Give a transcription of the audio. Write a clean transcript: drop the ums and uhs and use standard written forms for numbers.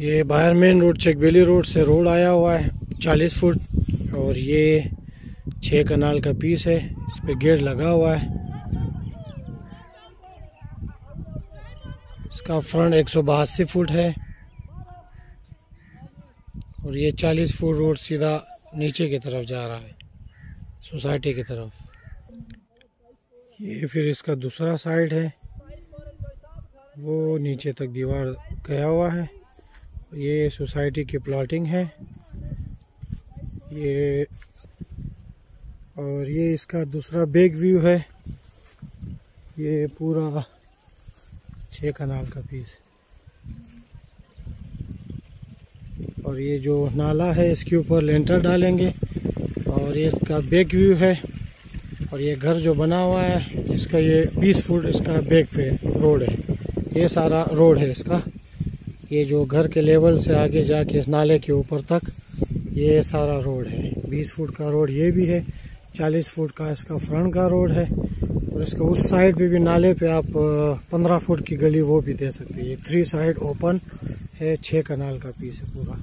ये बाहर main road चेकबेली road से रोड आया हुआ है 40 फुट और ये 6 कनाल का पीस है। इस पे गेट लगा हुआ है। इसका फ्रंट 182 फुट है और ये 40 फुट रोड सीधा नीचे की तरफ जा रहा है सोसाइटी की तरफ। ये फिर इसका दूसरा साइड है, वो नीचे तक दीवार गया हुआ है। ये सोसाइटी की प्लॉटिंग है ये, और ये इसका दूसरा बैक व्यू है। ये पूरा 6 कनाल का पीस और ये जो नाला है इसके ऊपर लेंटर डालेंगे। और ये इसका बैक व्यू है और ये घर जो बना हुआ है इसका ये 20 फुट इसका बैक पे रोड है। ये सारा रोड है इसका। ये जो घर के लेवल से आगे जाके इस नाले के ऊपर तक ये सारा रोड है। 20 फुट का रोड ये भी है, 40 फुट का इसका फ्रंट का रोड है। और इसका उस साइड पे भी नाले पे आप 15 फुट की गली वो भी दे सकते हैं। ये 3 साइड ओपन है, 6 कनाल का पीस है पूरा।